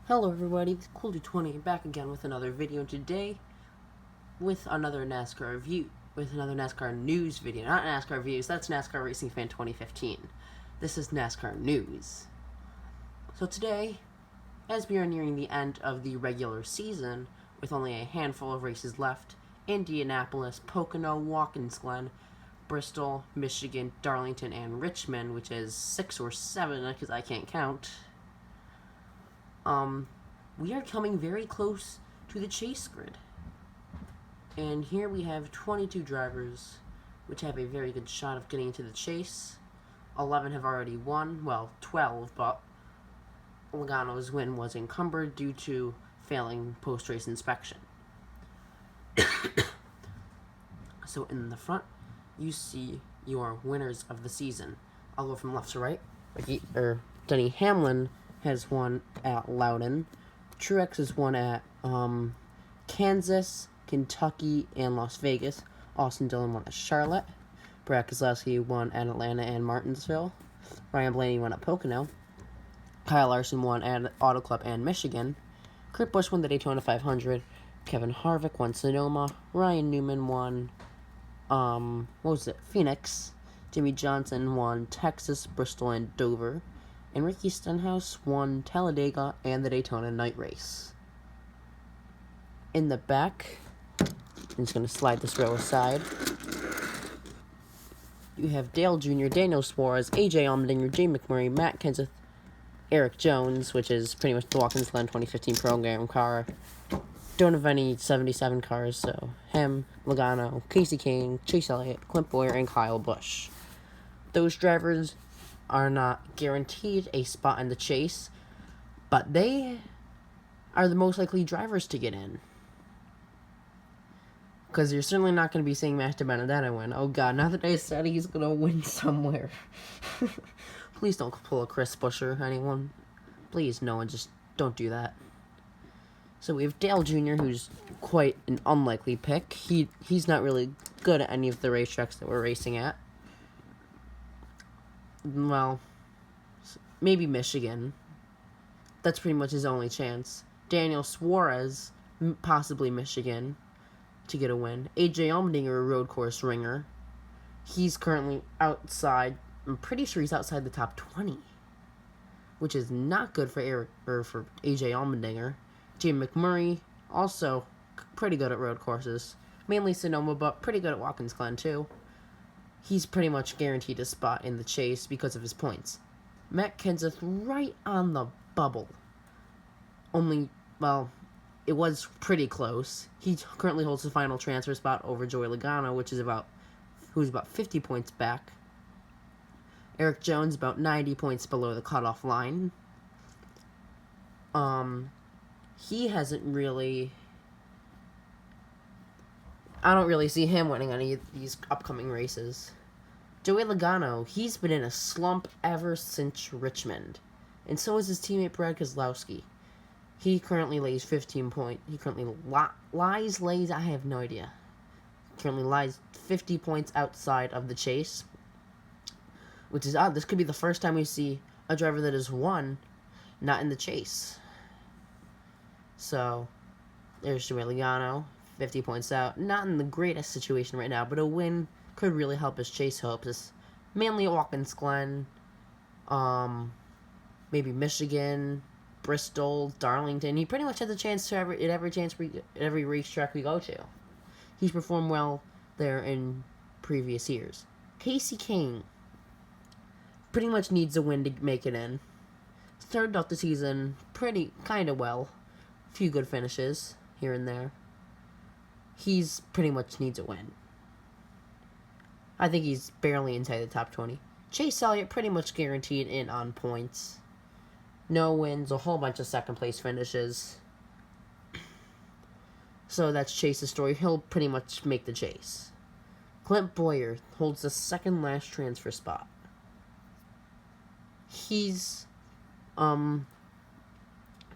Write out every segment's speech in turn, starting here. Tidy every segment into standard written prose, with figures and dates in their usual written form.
Hello everybody, it's Cool20 back again with another video today with another NASCAR review, with another NASCAR news video. Not NASCAR reviews, that's NASCAR Racing Fan 2015. This is NASCAR news. So today, as we are nearing the end of the regular season, with only a handful of races left, Indianapolis, Pocono, Watkins Glen, Bristol, Michigan, Darlington, and Richmond, which is 6 or 7 because I can't count. We are coming very close to the chase grid. And here we have 22 drivers, which have a very good shot of getting into the chase. 11 have already won, well, 12, but Logano's win was encumbered due to failing post-race inspection. So in the front, you see your winners of the season. I'll go from left to right. Denny Hamlin has won at Loudon. Truex has won at Kansas, Kentucky, and Las Vegas. Austin Dillon won at Charlotte. Brad Keselowski won at Atlanta and Martinsville. Ryan Blaney won at Pocono. Kyle Larson won at Auto Club and Michigan. Kurt Busch won the Daytona 500. Kevin Harvick won Sonoma. Ryan Newman won, Phoenix. Jimmy Johnson won Texas, Bristol, and Dover. And Ricky Stenhouse won Talladega and the Daytona night race. In the back, I'm just going to slide this row aside. You have Dale Jr., Daniel Suarez, AJ Allmendinger, Jay McMurray, Matt Kenseth, Eric Jones, which is pretty much the Watkins Glen 2015 program car. Don't have any 77 cars, so him, Logano, Casey Kane, Chase Elliott, Clint Bowyer, and Kyle Busch. Those drivers are not guaranteed a spot in the chase, but they are the most likely drivers to get in. Because you're certainly not going to be seeing Matt DiBenedetto win. Oh god, now that I said he's going to win somewhere. Please don't pull a Chris Buescher, anyone. Please, no one, just don't do that. So we have Dale Jr., who's quite an unlikely pick. He's not really good at any of the racetracks that we're racing at. Well, maybe Michigan. That's pretty much his only chance. Daniel Suarez, possibly Michigan, to get a win. AJ Allmendinger, a road course ringer. He's currently outside. I'm pretty sure he's outside the top 20, which is not good for AJ Allmendinger. Jay McMurray, also pretty good at road courses. Mainly Sonoma, but pretty good at Watkins Glen, too. He's pretty much guaranteed a spot in the chase because of his points. Matt Kenseth right on the bubble. Only, well, it was pretty close. He currently holds the final transfer spot over Joey Logano, who's about 50 points back. Eric Jones about 90 points below the cutoff line. He hasn't really... I don't really see him winning any of these upcoming races. Joey Logano, he's been in a slump ever since Richmond. And so is his teammate Brad Keselowski. He currently lays 15 points. He currently lays, I have no idea. Currently lies 50 points outside of the chase. Which is odd. This could be the first time we see a driver that has won not in the chase. So, there's Joey Logano, 50 points out. Not in the greatest situation right now, but a win could really help his chase hopes. It's mainly Watkins Glen, maybe Michigan, Bristol, Darlington. He pretty much has a chance to at every racetrack we go to. He's performed well there in previous years. Casey Kane pretty much needs a win to make it in. Started out the season kind of well. A few good finishes here and there. He's pretty much needs a win. I think he's barely inside the top 20. Chase Elliott pretty much guaranteed in on points. No wins, a whole bunch of second place finishes. So that's Chase's story. He'll pretty much make the chase. Clint Bowyer holds the second last transfer spot. He's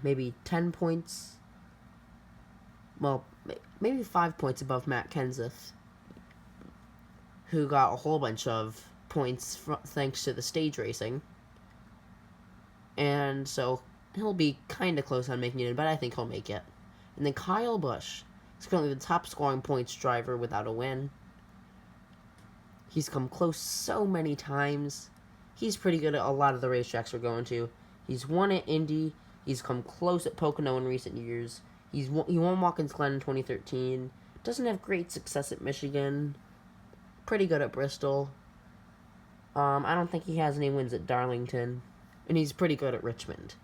maybe 10 points. Well, maybe 5 points above Matt Kenseth, who got a whole bunch of points thanks to the stage racing. And so He'll be kind of close on making it in, but I think he'll make it. And then Kyle Busch. He's currently the top scoring points driver without a win. He's come close so many times. He's pretty good at a lot of the racetracks we're going to. He's won at Indy. He's come close at Pocono in recent years. He won Watkins Glen in 2013. Doesn't have great success at Michigan. Pretty good at Bristol. I don't think he has any wins at Darlington. And he's pretty good at Richmond.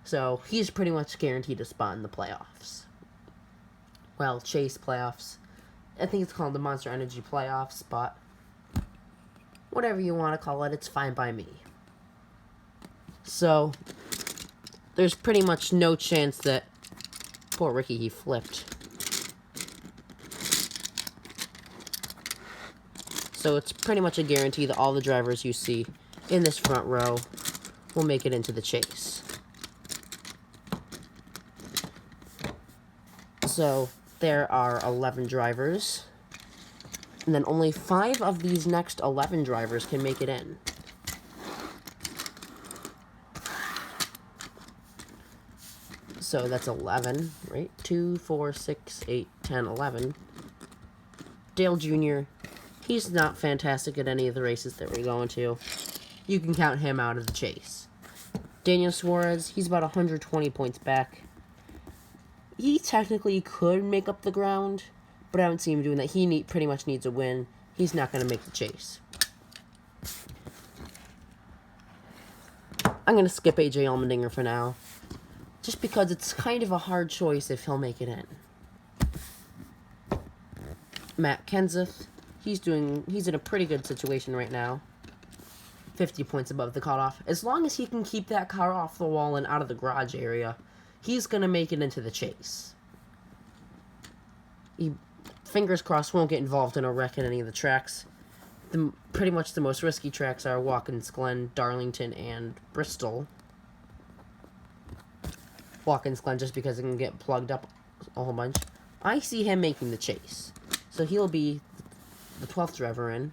So he's pretty much guaranteed a spot in the playoffs. Well, Chase playoffs. I think it's called the Monster Energy playoffs, but whatever you want to call it, it's fine by me. So, there's pretty much no chance that... Poor Ricky, he flipped. So it's pretty much a guarantee that all the drivers you see in this front row will make it into the chase. So, there are 11 drivers. And then only 5 of these next 11 drivers can make it in. So that's 11, right? 2, 4, 6, 8, 10, 11. Dale Jr., he's not fantastic at any of the races that we're going to. You can count him out of the chase. Daniel Suarez, he's about 120 points back. He technically could make up the ground, but I don't see him doing that. He pretty much needs a win. He's not going to make the chase. I'm going to skip AJ Allmendinger for now, just because it's kind of a hard choice if he'll make it in. Matt Kenseth, he's in a pretty good situation right now. 50 points above the cutoff. As long as he can keep that car off the wall and out of the garage area, he's going to make it into the chase. He, fingers crossed, won't get involved in a wreck at any of the tracks. Pretty much the most risky tracks are Watkins Glen, Darlington, and Bristol. Watkins Glen just because it can get plugged up a whole bunch. I see him making the chase. So he'll be the 12th driver in.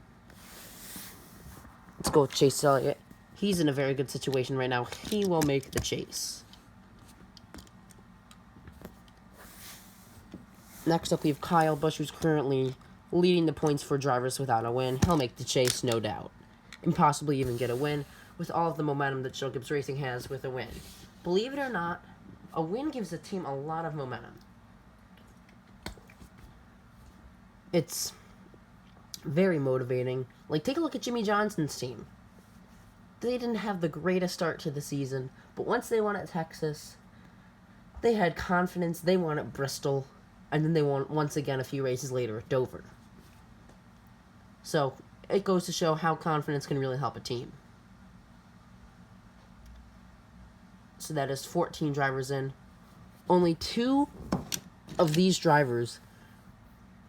Let's go with Chase Elliott. He's in a very good situation right now. He will make the chase. Next up, we have Kyle Busch, who's currently leading the points for drivers without a win. He'll make the chase, no doubt. And possibly even get a win with all of the momentum that Joe Gibbs Racing has with a win. Believe it or not, a win gives a team a lot of momentum. It's very motivating. Like, take a look at Jimmy Johnson's team. They didn't have the greatest start to the season, but once they won at Texas, they had confidence. They won at Bristol, and then they won once again a few races later at Dover. So, it goes to show how confidence can really help a team. So that is 14 drivers in. Only 2 of these drivers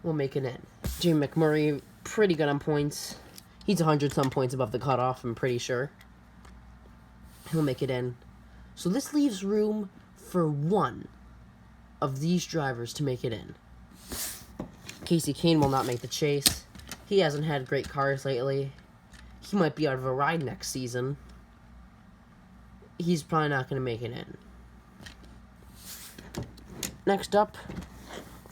will make it in. Jamie McMurray, pretty good on points. He's 100-some points above the cutoff, I'm pretty sure. He'll make it in. So this leaves room for 1 of these drivers to make it in. Casey Kane will not make the chase. He hasn't had great cars lately. He might be out of a ride next season. He's probably not going to make it in. Next up,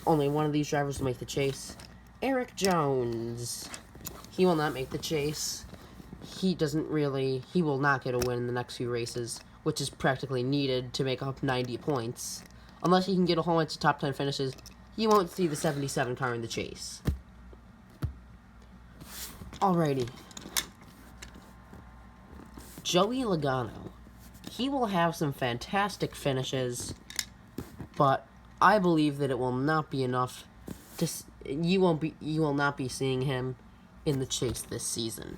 only 1 of these drivers will make the chase. Eric Jones. He will not make the chase. He will not get a win in the next few races, which is practically needed to make up 90 points. Unless he can get a whole bunch of top 10 finishes, you won't see the 77 car in the chase. Alrighty. Joey Logano. He will have some fantastic finishes, but I believe that it will not be enough to... You will not be seeing him in the chase this season.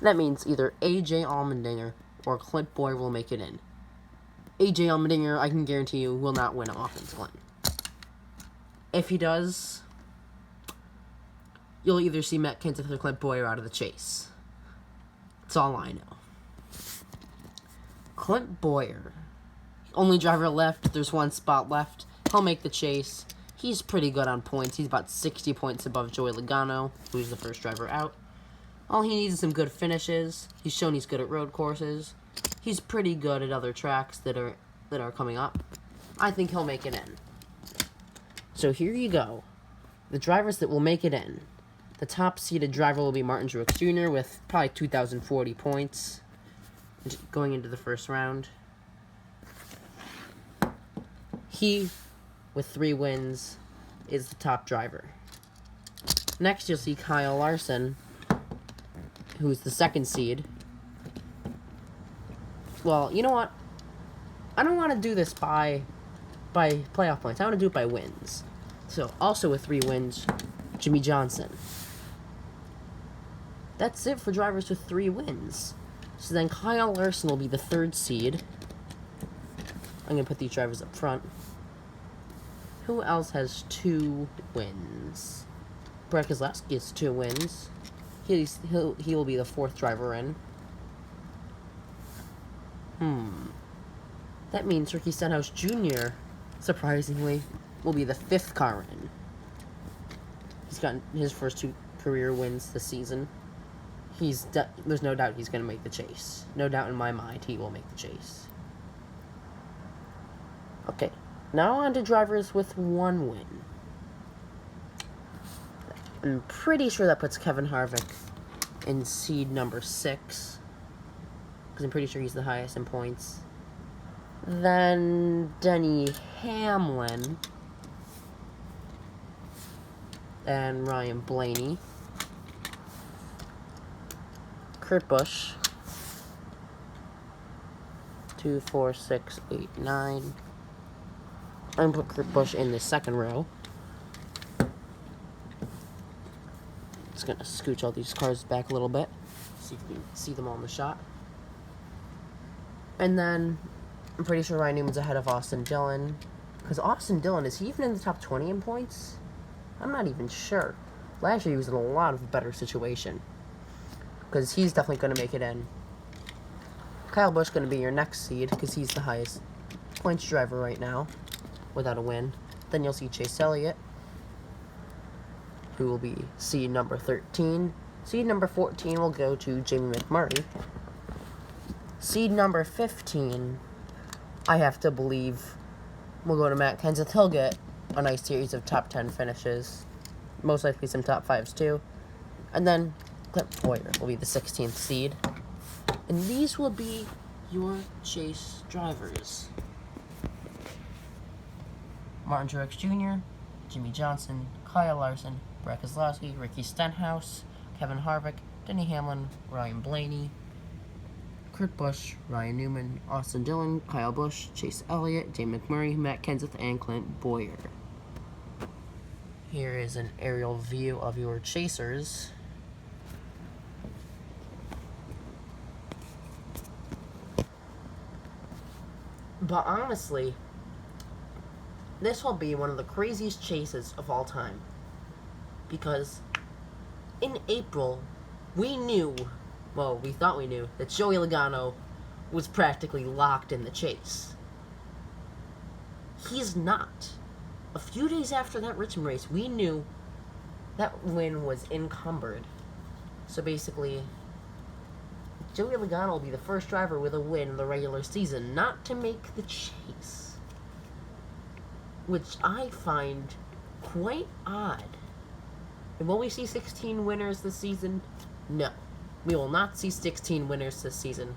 That means either AJ Allmendinger or Clint Boyer will make it in. AJ Allmendinger, I can guarantee you, will not win at Watkins Glen. If he does, you'll either see Matt Kenseth or Clint Boyer out of the chase. That's all I know. Clint Boyer, only driver left. There's 1 spot left. He'll make the chase. He's pretty good on points. He's about 60 points above Joey Logano, who's the first driver out. All he needs is some good finishes. He's shown he's good at road courses. He's pretty good at other tracks that are coming up. I think he'll make it in. So here you go. The drivers that will make it in. The top seeded driver will be Martin Truex Jr. with probably 2,040 points going into the first round. He, with 3 wins, is the top driver. Next, you'll see Kyle Larson, who's the second seed. Well, you know what? I don't want to do this by playoff points. I want to do it by wins. So, also with 3 wins, Jimmy Johnson. That's it for drivers with 3 wins. So then Kyle Larson will be the 3rd seed. I'm going to put these drivers up front. Who else has 2 wins? Brett Keselowski has 2 wins. He will be the 4th driver in. That means Ricky Stenhouse Jr., surprisingly, will be the 5th car in. He's gotten his first 2 career wins this season. There's no doubt he's going to make the chase. No doubt in my mind he will make the chase. Okay, now on to drivers with 1 win. I'm pretty sure that puts Kevin Harvick in seed number 6, because I'm pretty sure he's the highest in points. Then Denny Hamlin and Ryan Blaney. Kurt Busch. 2, 4, 6, 8, 9. I'm going to put Kurt Busch in the 2nd row. Just going to scooch all these cars back a little bit. See if you can see them all in the shot. And then, I'm pretty sure Ryan Newman's ahead of Austin Dillon. Because Austin Dillon, is he even in the top 20 in points? I'm not even sure. Last year he was in a lot of a better situation. Because he's definitely going to make it in. Kyle Busch going to be your next seed, because he's the highest points driver right now, without a win. Then you'll see Chase Elliott, who will be seed number 13. Seed number 14 will go to Jamie McMurray. Seed number 15, I have to believe, will go to Matt Kenseth. He'll get a nice series of top 10 finishes. Most likely some top 5s too. And then Clint Bowyer will be the 16th seed. And these will be your chase drivers. Martin Truex Jr., Jimmy Johnson, Kyle Larson, Brett Keselowski, Ricky Stenhouse, Kevin Harvick, Denny Hamlin, Ryan Blaney, Kurt Busch, Ryan Newman, Austin Dillon, Kyle Busch, Chase Elliott, Jamie McMurray, Matt Kenseth, and Clint Bowyer. Here is an aerial view of your chasers. But honestly, this will be one of the craziest chases of all time. Because in April, we knew, well, we thought we knew, that Joey Logano was practically locked in the chase. He's not. A few days after that Richmond race, we knew that win was encumbered. So basically, Joey Logano will be the first driver with a win in the regular season not to make the chase. Which I find quite odd. And will we see 16 winners this season? No. We will not see 16 winners this season.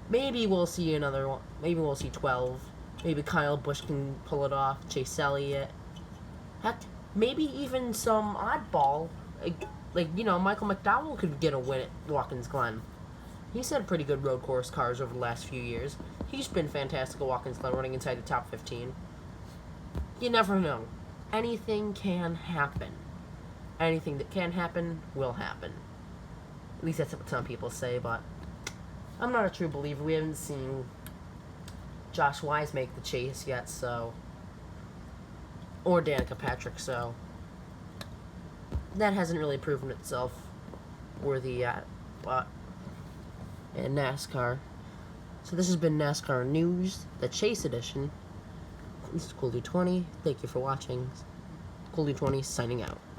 Maybe we'll see another one. Maybe we'll see 12. Maybe Kyle Busch can pull it off. Chase Elliott. Heck, maybe even some oddball. Like Michael McDowell could get a win at Watkins Glen. He's had pretty good road course cars over the last few years. He's been fantastic at Watkins Glen, running inside the top 15. You never know. Anything can happen. Anything that can happen will happen. At least that's what some people say, but I'm not a true believer. We haven't seen Josh Wise make the chase yet, so... Or Danica Patrick, so... That hasn't really proven itself worthy yet, but... in NASCAR. So this has been NASCAR News, the Chase Edition. This is Cool Dude 20. Thank you for watching. Cool Dude 20 signing out.